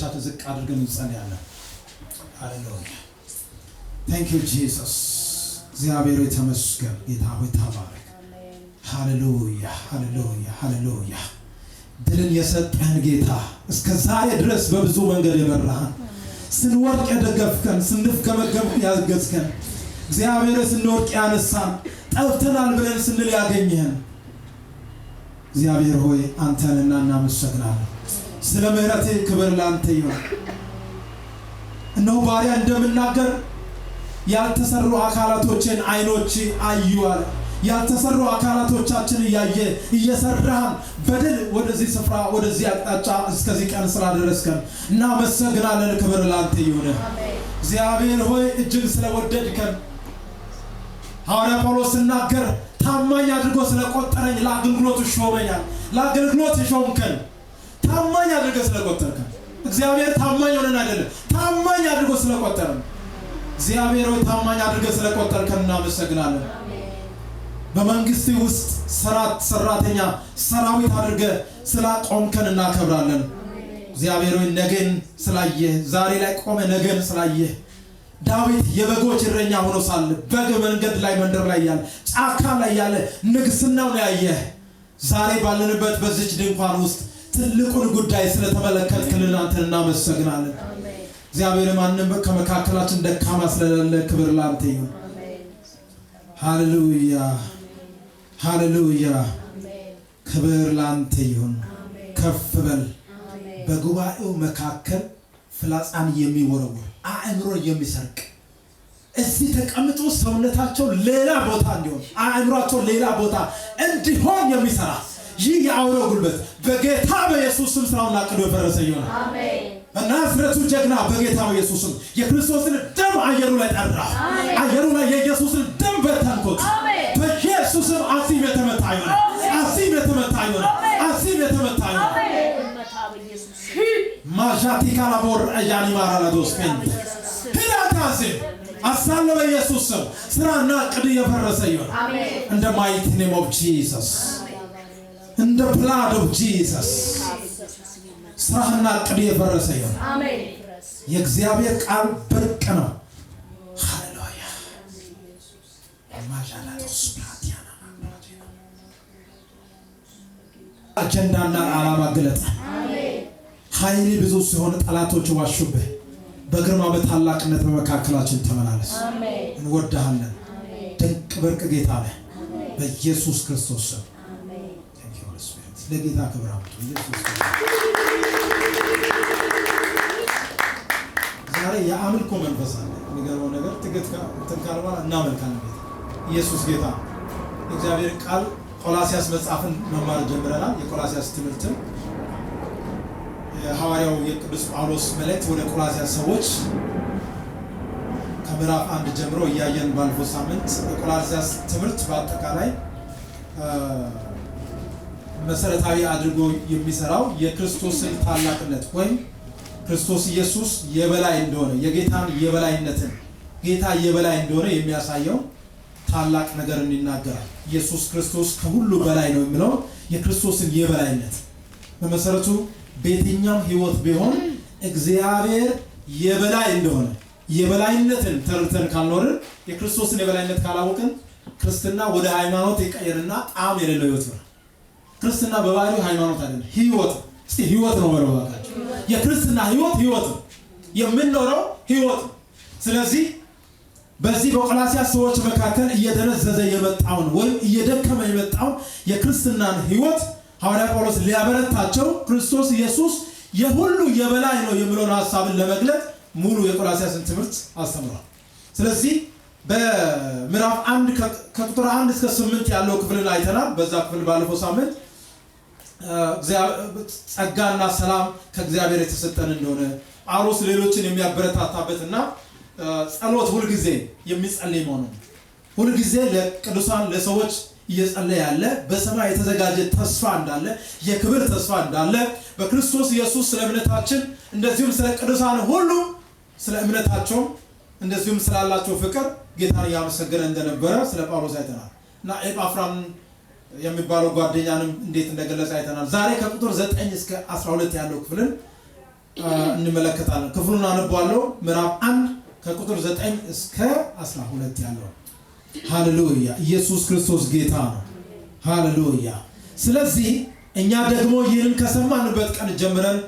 አንገቶቻችን ዝቅ አድርገን እንጸልያለን። ሃሌሉያ Thank you Jesus እግዚአብሔር የተመስገን ጌታ ሆይ ተባረክ ሃሌሉያ ሃሌሉያ ሃሌሉያ ድልን የሰጠን ጌታ እስከ ዛሬ ድረስ በብዙ መንገድ የመራህን ስንወርቅ የደገፍከን ስንፍገመገም ያገዝከን እግዚአብሔር ስንወርቅ ያነሳን ጠፍተናል ብለን ስንል ያገኘህን እግዚአብሔር ሆይ አንተን እናመሰግናለን ስለ ምህረትህ ክብር ላንተ ይሁን እነሆ ባሪያ እንደምናገር ያልተሰሩ አካላቶችን አይኖች አዩዋል ያልተሰሩ አካላቶቻችን ያየ እየሰራን በድል ወደዚህ ስፍራ ወደዚህ አቅጣጫ እስከዚህ ቀን ስላደረስከን እናመሰግናለን ክብር ላንተ ይሁን እግዚአብሔር ሆይ እጅግ ስለወደድከን ሐዋርያ ጳውሎስ ሲናገር ታማኝ አድርጎ ስለቆጠረኝ ለአገልግሎቱ ሾመኛል ለአገልግሎቱ ሾምከን ታማኝ አድርጎ ስለቆጠርከን እግዚአብሔር ታማኝ ሆነን አይደለም ታማኝ አድርጎ ስለቆጠረን እግዚአብሔር ሆይ ታማኝ አድርጎ ስለቆጠርከን እናመሰግናለን በመንግስት ውስጥ ሰራተኛ ሰራዊት አድርገ ስላቆምከን እናከብራለን እግዚአብሔር ሆይ ነገን ስላየ ዛሬ ላይ ቆመ ነገን ስላየ ዳዊት የበጎች እረኛ ሆኖ ሳለ በግ መንገድ ላይ መንደር ላይ ያለ ጫካ ላይ ያለ ንግስናው ያየ ዛሬ ባለንበት በዚች ድንኳን ውስጥ ትልቁን ጉዳይ ስለተመለከትክልን አንተን እናመሰግናለን እግዚአብሔር ማንንም ከመካከላችን ደካማ ስለሌለ ክብር ላንተ ይሁን ሃሌሉያ ሃሌሉያ ክብር ላንተ ይሁን ከፍ በል በጉባኤው መካከል ፍላጻን የሚወረወር አእምሮ የሚሰርቅ እዚህ ተቀምጦ ሰውነታቸው ሌላ ቦታ እንዲሆን አእምሯቸው ሌላ ቦታ እንዲሆን የሚሰራ ይህ የአውሬ ጉልበት በጌታ በኢየሱስ ስም ስራውን አቅዶ የፈረሰ ይሁን አሜን በናዝሬቱ ጀግና በጌታ በኢየሱስ ስም የክርስቶስን ደም አየሩ ላይ ጠራ አየሩ ላይ የኢየሱስን ደም በተንኮት በኢየሱስ ስም አሲም የተመታ ይሁን አሲም የተመታ ይሁን አሲም የተመታ ይሁን ማጃቲ ካላቦር አያኒ ማራላዶስ ፔንት ሂዳታሴ አሳለ በኢየሱስ ስም ስራና ቅድ የፈረሰ ይሁን in the mighty name of Jesus in the blood of Jesus ስራና ቅድ የፈረሰ ይሁን አሜን የእግዚአብሔር ቃል በርቅ ነው ሃሌሉያ ማጃላዶስ ፓቲያና አጀንዳና ዓላማ ገለጠ አሜን ኃይል ብዙ ሲሆን ጠላቶች ዋሹብህ በግርማ በታላቅነት በመካከላችን ተመላለስ አሜን እንወድሃለን አሜን ድንቅ በርቅ ጌታ ነህ በኢየሱስ ክርስቶስ ስም አሜን thank you holy spirit ለጌታ ክብር አምጡ ኢየሱስ ዛሬ የአምልኮ መንፈስ አለ የሚገርመው ነገር ትገት ተንካልባ እናመልካለን ኢየሱስ ጌታ እግዚአብሔር ቃል ቆላስያስ መጽሐፍን መማር ጀምረናል የቆላስያስ ትምህርትን ሐዋርያው የቅዱስ ጳውሎስ መልእክት ወደ ቆላስያስ ሰዎች ከምዕራፍ 1 ጀምሮ ያያየን ባለፈው ሳምንት የቆላስያስ ትምህርት በአጠቃላይ መሰረታዊ አድርጎ የሚሰራው የክርስቶስን ታላቅነት ወይም ክርስቶስ ኢየሱስ የበላይ እንደሆነ የጌታን የበላይነትን ጌታ የበላይ እንደሆነ የሚያሳየው ታላቅ ነገርን ይናገራል ኢየሱስ ክርስቶስ ከሁሉ በላይ ነው የሚለው የክርስቶስን የበላይነት በመሰረቱ በየትኛው ህይወት ቢሆን እግዚአብሔር የበላይ እንደሆነ የበላይነትን ተርተን ካልኖርን የክርስቶስን የበላይነት ካላወቅን ክርስትና ወደ ሃይማኖት ይቀየርና ጣም የሌለው ህይወት ነው ክርስትና በባህሪው ሃይማኖት አይደለም ህይወት እስቲ ህይወት ነው ወረዋታችሁ የክርስትና ህይወት የምንኖረው ህይወት ስለዚህ በዚህ በቆላስያስ ሰዎች መካከል እየደረዘዘ የመጣውን ወይ እየደከመ የመጣውን የክርስትናን ህይወት ሐዋርያ ጳውሎስ ሊያበረታቸው ክርስቶስ ኢየሱስ የሁሉ የበላይ ነው የሚለውን ሐሳብን ለመግለጽ ሙሉ የቆላስያስን ትምህርት አስተምሯል ስለዚህ በምዕራፍ 1 ከቁጥር 1 እስከ 8 ያለው ክፍልን አይተናል በዛ ክፍል ባለፈው ሳምንት ጸጋና ሰላም ከእግዚአብሔር የተሰጠን እንደሆነ ጳውሎስ ሌሎችን የሚያበረታታበትና ጸሎት ሁሉ ጊዜ የሚጸልይ መሆኑን ሁሉ ጊዜ ለቅዱሳን ለሰዎች እየጸለየ ያለ በሰማይ የተዘጋጀ ተስፋ እንዳለ የክብር ተስፋ እንዳለ በክርስቶስ ኢየሱስ ስለ እምነታችን እንደዚሁም ስለ ቅዱሳን ሁሉ ስለ እምነታቸው እንደዚሁም ስላላቸው ፍቅር ጌታን ያመሰገነ እንደነበረ ስለ ጳውሎስ አይተናል እና ኤጳፍራን የሚባለው ጓደኛንም እንዴት እንደገለጸ አይተናል ዛሬ ከቁጥር 9 እስከ 12 ያለው ክፍልን እንመለከታለን። ክፍሉን አነባለሁ። ምዕራፍ 1 ከቁጥር 9 እስከ 12 ያለው። ሃሌሉያ! ኢየሱስ ክርስቶስ ጌታ ነው። ሃሌሉያ! ስለዚህ እኛ ደግሞ ይህንን ከሰማንበት ቀን ጀምረን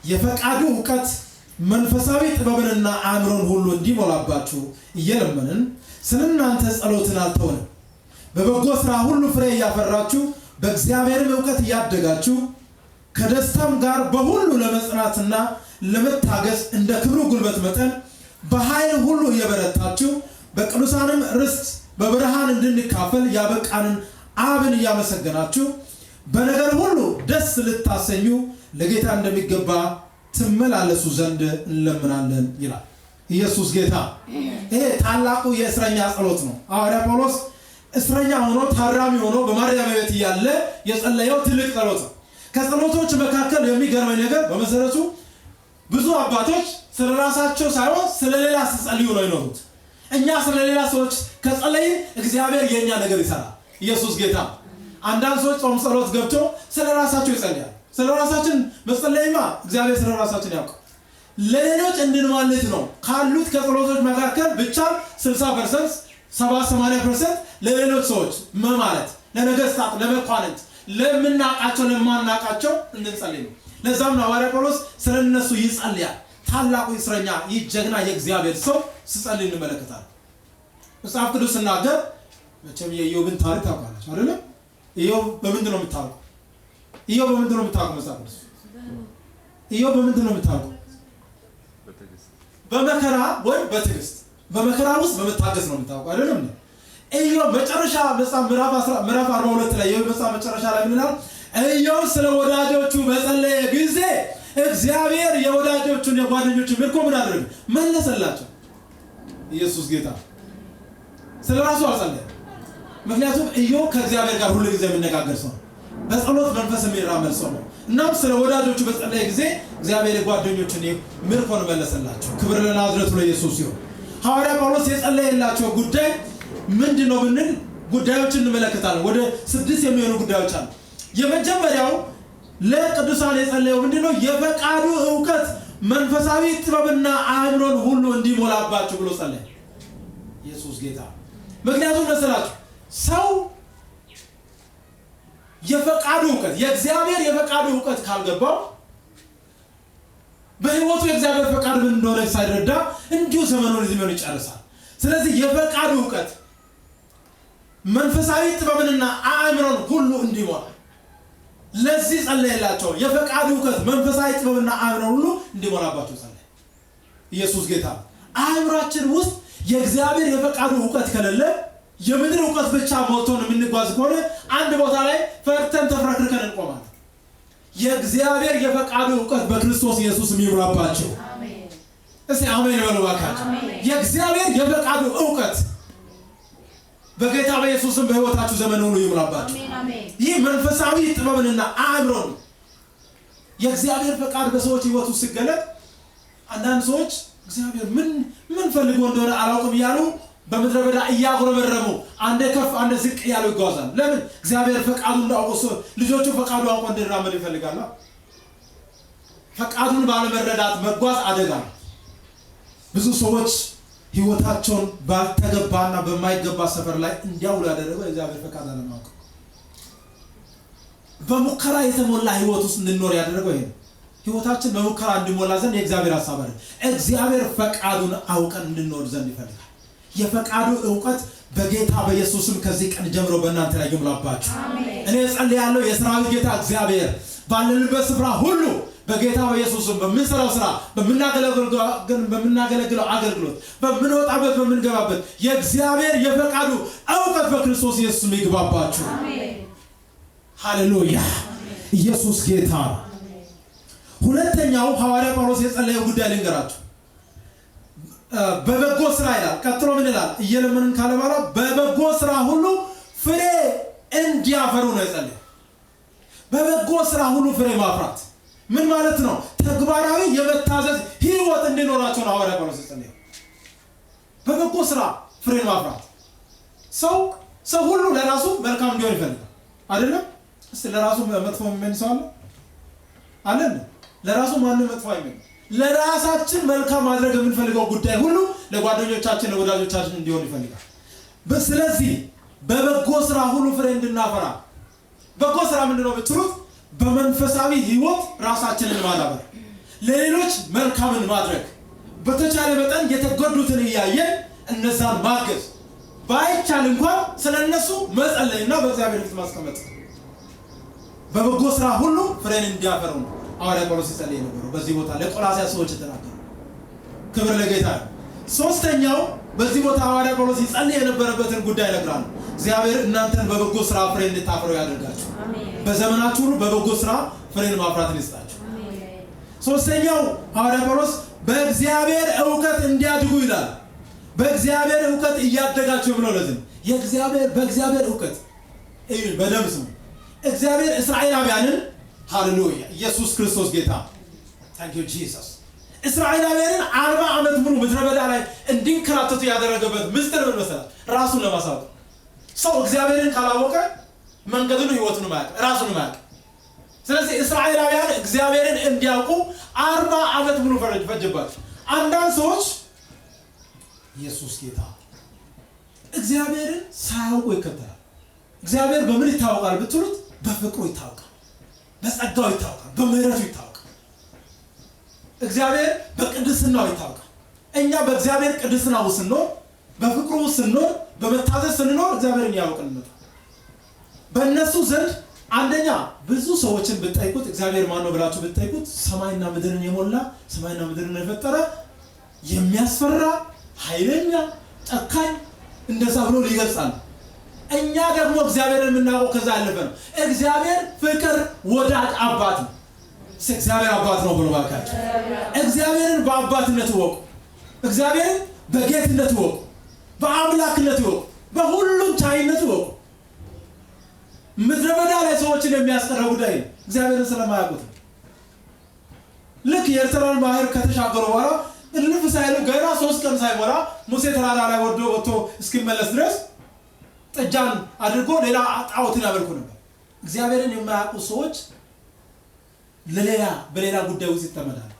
የፈቃዱ ዕውቀት መንፈሳዊ ጥበብንና አእምሮን ሁሉ እንዲሞላባችሁ እየለመንን ስለናንተ ጸሎትን አልተውንም። በበጎ ሥራ ሁሉ ፍሬ እያፈራችሁ በእግዚአብሔርም ዕውቀት እያደጋችሁ ከደስታም ጋር በሁሉ ለመጽናትና ለመታገስ እንደ ክብሩ ጉልበት መጠን በኃይል ሁሉ እየበረታችሁ በቅዱሳንም ርስት በብርሃን እንድንካፈል ያበቃንን አብን እያመሰገናችሁ በነገር ሁሉ ደስ ልታሰኙ ለጌታ እንደሚገባ ትመላለሱ ዘንድ እንለምናለን ይላል። ኢየሱስ ጌታ። ይሄ ታላቁ የእስረኛ ጸሎት ነው። ሐዋርያ ጳውሎስ እስረኛ ሆኖ ታራሚ ሆኖ በማረሚያ ቤት እያለ የጸለየው ትልቅ ጸሎት ነው። ከጸሎቶች መካከል የሚገርመኝ ነገር በመሰረቱ ብዙ አባቶች ስለራሳቸው ሳይሆን ስለሌላ ሲጸልዩ ነው የኖሩት። እኛ ስለሌላ ሰዎች ከጸለይን እግዚአብሔር የኛ ነገር ይሰራል። ኢየሱስ ጌታ። አንዳንድ ሰዎች ጾም ጸሎት ገብቶ ስለራሳቸው ይጸልያል። ስለራሳችን መጸለይማ እግዚአብሔር ስለራሳችን ያውቃል። ለሌሎች እንድንማልድ ነው ካሉት ከጸሎቶች መካከል ብቻ 60% 70-80% ለሌሎች ሰዎች ማለት ለነገስታት፣ ለመኳንንት፣ ለምናቃቸው ለማናቃቸው እንጸልይ ነው። ለዛም ነው ሐዋርያ ጳውሎስ ስለነሱ ይጸልያል። ታላቁ እስረኛ ይህ ጀግና የእግዚአብሔር ሰው ሲጸልይ እንመለከታለን። መጽሐፍ ቅዱስ ሲናገር መቼም የኢዮብን ታሪክ ታውቃላችሁ አይደል? ኢዮብ በምንድን ነው የምታውቀው? ኢዮብ በምንድን ነው የምታውቀው? መጽሐፍ ቅዱስ ኢዮብ በምንድን ነው የምታውቀው? በመከራ ወይ በትዕግስት፣ በመከራ ውስጥ በመታገስ ነው የምታውቀው አይደለም? ኢዮብ መጨረሻ ምዕራፍ 42 ላይ ኢዮብ መጨረሻ ላይ ምን ይላል? ኢዮብ ስለ ወዳጆቹ በጸለየ ጊዜ እግዚአብሔር የወዳጆቹን የጓደኞቹን ምርኮ ምን አደረገ? መለሰላቸው። ኢየሱስ ጌታ። ስለራሱ አልጸለየም። ምክንያቱም ኢዮብ ከእግዚአብሔር ጋር ሁሉ ጊዜ የሚነጋገር ሰው ነው። በጸሎት መንፈስ የሚራመድ ሰው ነው። እናም ስለ ወዳጆቹ በጸለየ ጊዜ እግዚአብሔር የጓደኞቹን ምርኮን መለሰላቸው። ክብር ለናዝሬቱ ለኢየሱስ ይሁን። ሐዋርያ ጳውሎስ የጸለየላቸው ጉዳይ ምንድነው ብንል ጉዳዮችን እንመለከታለን። ወደ 6 የሚሆኑ ጉዳዮች አሉ። የመጀመሪያው ለቅዱሳን የጸለየው ምንድነው? የፈቃዱ ዕውቀት መንፈሳዊ ጥበብና አእምሮን ሁሉ እንዲሞላባችሁ ብሎ ጸለየ። ኢየሱስ ጌታ። ምክንያቱም መሰላችሁ ሰው የፈቃዱ ዕውቀት የእግዚአብሔር የፈቃዱ ዕውቀት ካልገባው በህይወቱ የእግዚአብሔር ፈቃድ ምን እንደሆነ ሳይረዳ እንዲሁ ዘመኑን እዚህም ይጨርሳል። ስለዚህ የፈቃዱ ዕውቀት መንፈሳዊ ጥበብንና አእምሮን ሁሉ እንዲሞላ ለዚህ ጸለየላቸው። የፈቃዱ ዕውቀት መንፈሳዊ ጥበብና አእምሮን ሁሉ እንዲሞላባቸው ጸለየ። ኢየሱስ ጌታ። አእምሯችን ውስጥ የእግዚአብሔር የፈቃዱ ዕውቀት ከሌለ የምድር ዕውቀት ብቻ ሞልቶን የምንጓዝ ከሆነ አንድ ቦታ ላይ ፈርተን ተፍረክርከን እንቆማለን። የእግዚአብሔር የፈቃዱ ዕውቀት በክርስቶስ ኢየሱስ የሚሞላባቸው አሜን። እስቲ አሜን በሉ ባካችሁ። የእግዚአብሔር የፈቃዱ ዕውቀት በጌታ በኢየሱስም በህይወታችሁ ዘመን ሁሉ ይሞላባችሁ። አሜን። ይህ መንፈሳዊ ጥበብንና አእምሮን የእግዚአብሔር ፈቃድ በሰዎች ህይወት ውስጥ ሲገለጥ አንዳንድ ሰዎች እግዚአብሔር ምን ፈልጎ እንደሆነ አላውቅም እያሉ በመድረ በዳ እያጉረመረሙ አንዴ ከፍ አንዴ ዝቅ እያሉ ይጓዛሉ። ለምን? እግዚአብሔር ፈቃዱን እንዳውቁ ልጆቹ ፈቃዱን አውቀው እንዲራመዱ ይፈልጋሉ። ፈቃዱን ባለመረዳት መጓዝ አደጋ ነው። ብዙ ሰዎች ህይወታቸውን ባልተገባና በማይገባ ሰፈር ላይ እንዲያውሉ ያደረገው የእግዚአብሔር ፈቃድ አለማወቅ፣ በሙከራ የተሞላ ህይወት ውስጥ እንድንኖር ያደረገው ይሄ ነው። ህይወታችን በሙከራ እንዲሞላ ዘንድ የእግዚአብሔር ሐሳብ አለ። እግዚአብሔር ፈቃዱን አውቀን እንድንኖር ዘንድ ይፈልጋል። የፈቃዱ ዕውቀት በጌታ በኢየሱስም ከዚህ ቀን ጀምሮ በእናንተ ላይ ይሙላባችሁ። አሜን። እኔ ጸልያለሁ የሰራዊት ጌታ እግዚአብሔር ባለንበት ስፍራ ሁሉ በጌታ በኢየሱስም በምንሰራው ስራ በምናገለግለው አገልግሎት በምንወጣበት በምንገባበት የእግዚአብሔር የፈቃዱ ዕውቀት በክርስቶስ ኢየሱስ ይግባባችሁ። አሜን። ሃሌሉያ። ኢየሱስ ጌታ። ሁለተኛው ሐዋርያ ጳውሎስ የጸለየው ጉዳይ ልንገራችሁ። በበጎ ስራ ይላል። ቀጥሎ ምን ይላል? እየለመንን ካለ በኋላ በበጎ ስራ ሁሉ ፍሬ እንዲያፈሩ ነው የጸለየው። በበጎ ስራ ሁሉ ፍሬ ማፍራት ምን ማለት ነው? ተግባራዊ የመታዘዝ ህይወት እንዲኖራቸው ነው ሐዋርያ ጳውሎስ የጸለየው። በበጎ ስራ ፍሬ ማፍራት። ሰው ሁሉ ለራሱ መልካም እንዲሆን ይፈልጋል አይደለም? እስቲ ለራሱ መጥፎ የሚመኝ ሰው አለ? ለራሱ ማንም መጥፎ አይመኝ። ለራሳችን መልካም ማድረግ የምንፈልገው ጉዳይ ሁሉ ለጓደኞቻችን ለወዳጆቻችን እንዲሆን ይፈልጋል። ስለዚህ በበጎ ስራ ሁሉ ፍሬ እንድናፈራ በጎ ስራ ምንድነው ብትሉት በመንፈሳዊ ህይወት ራሳችንን ማዳበር ለሌሎች መልካምን ማድረግ በተቻለ መጠን የተጎዱትን እያየን እነዛን ማገዝ ባይቻል እንኳን ስለነሱ መጸለይና በእግዚአብሔር ፊት ማስቀመጥ በበጎ ስራ ሁሉ ፍሬን እንዲያፈሩ ነው ሐዋርያ ጳውሎስ ይጸልይ ነበር በዚህ ቦታ ለቆላስይስ ሰዎች ተናገረ። ክብር ለጌታ። ሶስተኛው በዚህ ቦታ ሐዋርያ ጳውሎስ ይጸልይ የነበረበትን ጉዳይ ነግራል። እግዚአብሔር እናንተን በበጎ ስራ ፍሬ እንድታፈሩ ያደርጋችሁ። በዘመናችሁ ሁሉ በበጎ ስራ ፍሬን ማፍራትን ይስጣችሁ። ሶስተኛው ሐዋርያ ጳውሎስ በእግዚአብሔር ዕውቀት እንዲያድጉ ይላል። በእግዚአብሔር ዕውቀት እያደጋችሁ ብሎ ለዚህ በእግዚአብሔር ዕውቀት በደምብ ስሙ። እግዚአብሔር እስራኤላውያንን ሃሌሉያ ኢየሱስ ክርስቶስ ጌታ ታንክ ዩ ጂሰስ እስራኤላውያንን 40 ዓመት ሙሉ ምድረ በዳ ላይ እንዲንከራተቱ ያደረገበት ምስጢር ምን መሰላችሁ? ራሱን ለማሳወቅ። ሰው እግዚአብሔርን ካላወቀ መንገዱን ህይወቱን ማያውቅ ራሱን ማያውቅ። ስለዚህ እስራኤላውያን እግዚአብሔርን እንዲያውቁ 40 ዓመት ሙሉ ፈጀባቸው። አንዳንድ ሰዎች ኢየሱስ ጌታ እግዚአብሔርን ሳያውቁ ይከተላል። እግዚአብሔር በምን ይታወቃል ብትሉት በፍቅሩ ይታወቃል፣ በጸጋው ይታወቃል፣ በምህረቱ ይታወቃል። እግዚአብሔር በቅድስናው ይታወቃል። እኛ በእግዚአብሔር ቅድስና ውስጥ ስንኖር በፍቅሩ ውስጥ ስንኖር በመታዘዝ ስንኖር እግዚአብሔርን ያውቅልናል። በእነሱ ዘንድ አንደኛ ብዙ ሰዎችን ብትጠይቁት እግዚአብሔር ማን ነው ብላችሁ ብትጠይቁት ሰማይና ምድርን የሞላ ሰማይና ምድርን የፈጠረ የሚያስፈራ ኃይለኛ ጨካኝ እንደዛ ብሎ ሊገልጻል። እኛ ደግሞ እግዚአብሔርን የምናውቀው ከዛ ያለፈ ነው። እግዚአብሔር ፍቅር ወዳጅ አባት ነው። እግዚአብሔር አባት ነው ብሎ ባካችሁ እግዚአብሔርን በአባትነት ወቁ። እግዚአብሔርን በጌትነት ወቁ፣ በአምላክነት ወቁ፣ በሁሉም ቻይነት ወቁ። ምድረ በዳ ላይ ሰዎችን የሚያስቀረው ጉዳይ እግዚአብሔርን ስለማያውቁት ልክ የኤርትራን ባህር ከተሻገሩ በኋላ እልፍ ሳይሉ ገና 3 ቀን ሳይሞላ ሙሴ ተራራ ላይ ወጥቶ እስኪመለስ ድረስ ጥጃን አድርጎ ሌላ ጣዖትን ያመልኩ ነበር። እግዚአብሔርን የማያውቁ ሰዎች በሌላ ጉዳይ ውስጥ ይተመዳሉ።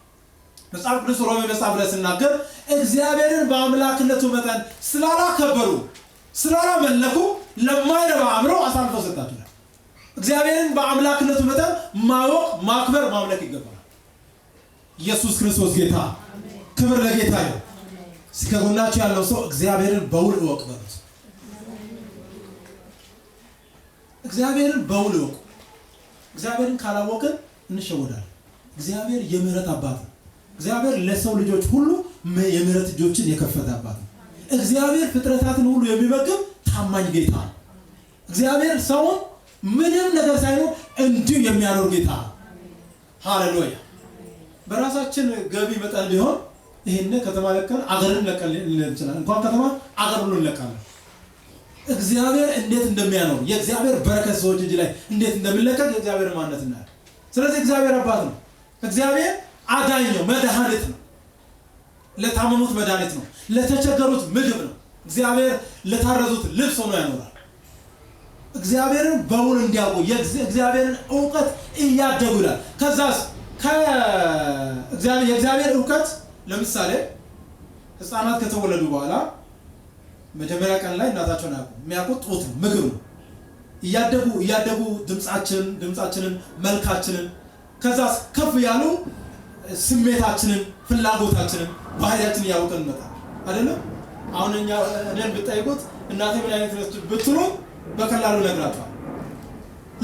መጽሐፍ ቅዱስ ሮሜ መጽሐፍ ላይ ሲናገር እግዚአብሔርን በአምላክነቱ መጠን ስላላከበሩ ስላላመለኩ ለማይረባ አእምሮ አሳልፈው ሰጣቸው። እግዚአብሔርን በአምላክነቱ መጠን ማወቅ ማክበር ማምለክ ይገባል። ኢየሱስ ክርስቶስ ጌታ ክብር ለጌታ ይሁን። ከጎናችሁ ያለው ሰው እግዚአብሔርን በውል እወቅ በሉት። እግዚአብሔርን በውል እወቅ። እግዚአብሔርን ካላወቅን እንሸወዳለን። እግዚአብሔር የምህረት አባት ነው። እግዚአብሔር ለሰው ልጆች ሁሉ የምህረት እጆችን የከፈተ አባት ነው። እግዚአብሔር ፍጥረታትን ሁሉ የሚመግብ ታማኝ ጌታ ነው። እግዚአብሔር ሰውን ምንም ነገር ሳይኖር እንዲሁ የሚያኖር ጌታ ነው። ሃሌሉያ። በራሳችን ገቢ መጠን ቢሆን ይሄን ከተማ ለቀን አገርን ለቀን እንችላለን። እንኳን ከተማ አገር ሁሉ እንለቃለን። እግዚአብሔር እንዴት እንደሚያኖር የእግዚአብሔር በረከት ሰዎች እጅ ላይ እንዴት እንደሚለቀቅ የእግዚአብሔር ማንነት እናያለን። ስለዚህ እግዚአብሔር አባት ነው። እግዚአብሔር አዳኝ ነው፣ መድኃኒት ነው። ለታመሙት መድኃኒት ነው፣ ለተቸገሩት ምግብ ነው። እግዚአብሔር ለታረዙት ልብስ ሆኖ ያኖራል። እግዚአብሔርን በውል እንዲያውቁ የእግዚአብሔርን ዕውቀት እያደጉ ይላል። ከዛስ የእግዚአብሔር ዕውቀት ለምሳሌ ህፃናት ከተወለዱ በኋላ መጀመሪያ ቀን ላይ እናታቸውን የሚያውቁት ጡት ነው፣ ምግብ ነው። እያደጉ ድምጻችንን መልካችንን ከዛስ ከፍ ያሉ ስሜታችንን ፍላጎታችንን ባህሪያችንን ያውቀን መጣ አይደለም። አሁን እኔን ብትጠይቁት እናቴ ምን አይነት ነች ብትሉ በቀላሉ ነግራችኋል።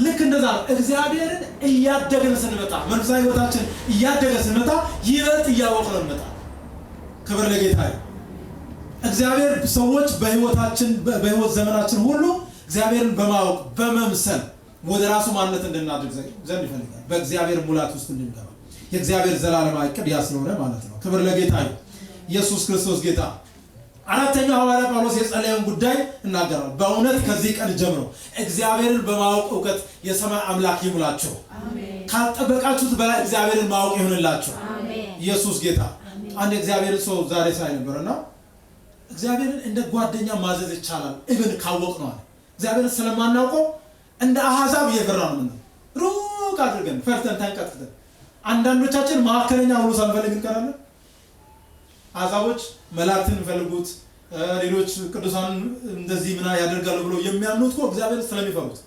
ልክ እንደዛ እግዚአብሔርን እያደገን ስንመጣ መንፈሳዊ ህይወታችን እያደገ ስንመጣ ይበልጥ እያወቅን እንመጣ። ክብር ለጌታ ይሁን። እግዚአብሔር ሰዎች በህይወት ዘመናችን ሁሉ እግዚአብሔርን በማወቅ በመምሰል ወደ ራሱ ማንነት እንድናድግ ዘንድ ይፈልጋል። በእግዚአብሔር ሙላት ውስጥ እንድንገባ የእግዚአብሔር ዘላለማዊ ዕቅድ ያስለሆነ ማለት ነው። ክብር ለጌታ ይሁን። ኢየሱስ ክርስቶስ ጌታ። አራተኛው ሐዋርያ ጳውሎስ የጸለየውን ጉዳይ እናገራል። በእውነት ከዚህ ቀን ጀምሮ እግዚአብሔርን በማወቅ ዕውቀት የሰማይ አምላክ ይሙላችሁ። አሜን። ካልጠበቃችሁት በላይ እግዚአብሔርን ማወቅ ይሁንላችሁ። አሜን። ኢየሱስ ጌታ። አንድ እግዚአብሔር ሰው ዛሬ ሳይ ነበርና እግዚአብሔርን እንደ ጓደኛ ማዘዝ ይቻላል ኢቭን ካወቅ ነው አለ። እግዚአብሔርን ስለማናውቀው እንደ አሕዛብ እየፈራን ነው። ሩቅ አድርገን ፈርተን ተንቀጥቅጠን አንዳንዶቻችን መካከለኛ ሁሉ ሳንፈልግ እንቀራለን። አዛቦች መላእክትን ፈልጉት ሌሎች ቅዱሳን እንደዚህ ምና ያደርጋሉ ብሎ የሚያምኑት እኮ እግዚአብሔር ስለሚፈሩት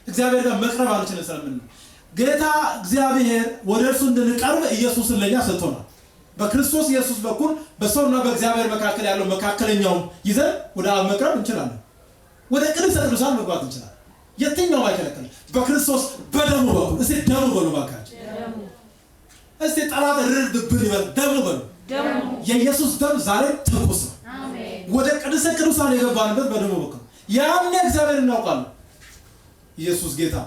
እግዚአብሔር ጋር መቅረብ አንችልም ስለምን ነው። ጌታ እግዚአብሔር ወደ እርሱ እንድንቀርብ ኢየሱስን ለኛ ሰጥቶናል። በክርስቶስ ኢየሱስ በኩል በሰውና በእግዚአብሔር መካከል ያለው መካከለኛው ይዘን ወደ አብ መቅረብ እንችላለን። ወደ ቅድስተ ቅዱሳን መግባት እንችላለን። የትኛው አይከለከል በክርስቶስ በደሙ በኩል እስቲ ደሙ በሉ ባካችሁ ደሙ እስቲ ጠላት ርድብን ይበል ደሙ በሉ ደሙ የኢየሱስ ደም ዛሬ ትኩስ ነው። አሜን። ወደ ቅድስተ ቅዱሳን የገባንበት በደሙ በኩል ያኔ እግዚአብሔር እናውቃለን። ኢየሱስ ጌታ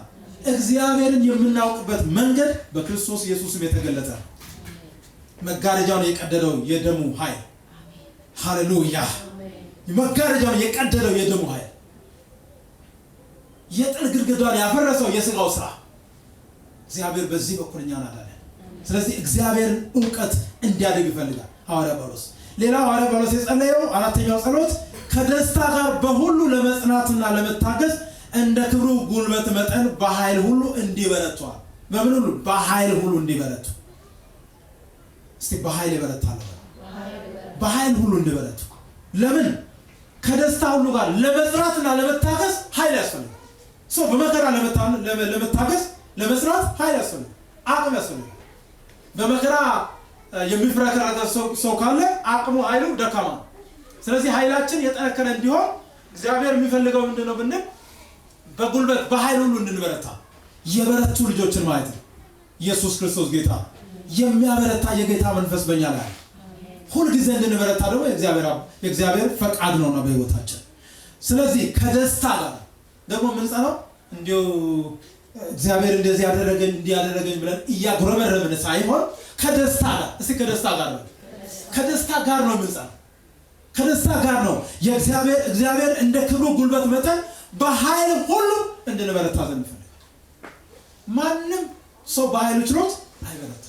እግዚአብሔርን የምናውቅበት መንገድ በክርስቶስ ኢየሱስም የተገለጠ መጋረጃውን የቀደደው የደሙ ኃይል ሃሌሉያ መጋረጃውን የቀደደው የደሙ ኃይል የጥል ግድግዳውን ያፈረሰው የሥጋው ሥራ እግዚአብሔር በዚህ በኩል እኛን አዳነ። ስለዚህ እግዚአብሔርን ዕውቀት እንዲያድግ ይፈልጋል ሐዋርያ ጳውሎስ። ሌላው ሐዋርያ ጳውሎስ የጸለየው አራተኛው ጸሎት ከደስታ ጋር በሁሉ ለመጽናትና ለመታገስ እንደ ክብሩ ጉልበት መጠን በኃይል ሁሉ እንዲበረቱ። በምን ሁሉ? በኃይል ሁሉ እንዲበረቱ። እስቲ በኃይል ይበረታሉ። በኃይል ሁሉ እንዲበረቱ። ለምን? ከደስታ ሁሉ ጋር ለመጽናትና ለመታገስ ኃይል ያስፈልጋል። ሰው በመከራ ለመታገስ ለመስራት ኃይል ያስፈልጋል፣ አቅም ያስፈልጋል። በመከራ የሚፍረከረከ ሰው ካለ አቅሙ ኃይሉ ደካማ ነው። ስለዚህ ኃይላችን የጠነከረ እንዲሆን እግዚአብሔር የሚፈልገው ምንድነው ብንል በጉልበት በኃይል ሁሉ እንድንበረታ የበረቱ ልጆችን ማለት ነው። ኢየሱስ ክርስቶስ ጌታ የሚያበረታ የጌታ መንፈስ በእኛ ላይ ሁሉ ጊዜ እንድንበረታ ደግሞ የእግዚአብሔር ፈቃድ ነውና በሕይወታችን። ስለዚህ ከደስታ ጋር ደግሞ ምን ጸናው እንዲሁ እግዚአብሔር እንደዚህ ያደረገኝ እንዲያደረገኝ ብለን እያጉረመረምን ሳይሆን ከደስታ ጋር እስቲ ከደስታ ጋር ነው የምንጸናው። ከደስታ ጋር ነው እግዚአብሔር እንደ ክብሩ ጉልበት መጠን በኃይል ሁሉ እንድንበረታ ዘንድ ይፈልጋል። ማንም ሰው በኃይሉ ችሎት አይበረታም።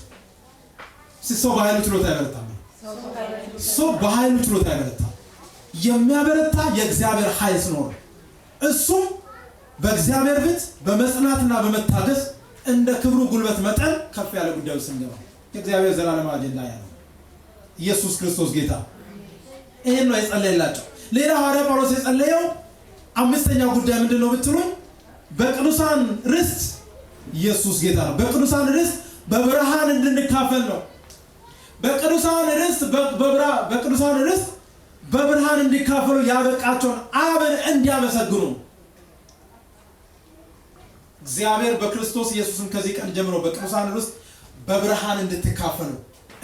ሰው በኃይሉ ችሎት አይበረታም። ሰው በኃይሉ ችሎት አይበረታም። የሚያበረታ የእግዚአብሔር ኃይል ሲኖር እሱም በእግዚአብሔር ፊት በመጽናትና በመታገስ እንደ ክብሩ ጉልበት መጠን ከፍ ያለ ጉዳዩ ስንገባ የእግዚአብሔር ዘላለም አጀንዳ ያለው ኢየሱስ ክርስቶስ ጌታ ይሄን ነው የጸለየላቸው። ሌላ ሐዋርያ ጳውሎስ የጸለየው አምስተኛው ጉዳይ ምንድነው ብትሉኝ በቅዱሳን ርስት ኢየሱስ ጌታ ነው። በቅዱሳን ርስት በብርሃን እንድንካፈል ነው። በቅዱሳን ርስት በብርሃን እንዲካፈሉ ያበቃቸውን አብን እንዲያመሰግኑ እግዚአብሔር በክርስቶስ ኢየሱስም ከዚህ ቀን ጀምሮ በቅዱሳን ርስት በብርሃን እንድትካፈሉ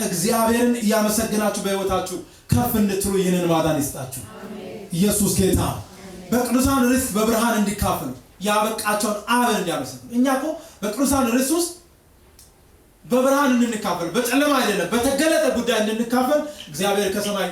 እግዚአብሔርን እያመሰግናችሁ በሕይወታችሁ ከፍ እንድትሉ ይህንን ማዳን ይስጣችሁ። ኢየሱስ ጌታ በቅዱሳን ርስት በብርሃን እንዲካፈሉ ያበቃቸውን አብን እንዲያመሰግኑ። እኛ እኮ በቅዱሳን ርስት ውስጥ በብርሃን እንድንካፈል በጨለማ አይደለም በተገለጠ ጉዳይ እንድንካፈል እግዚአብሔር ከሰማይ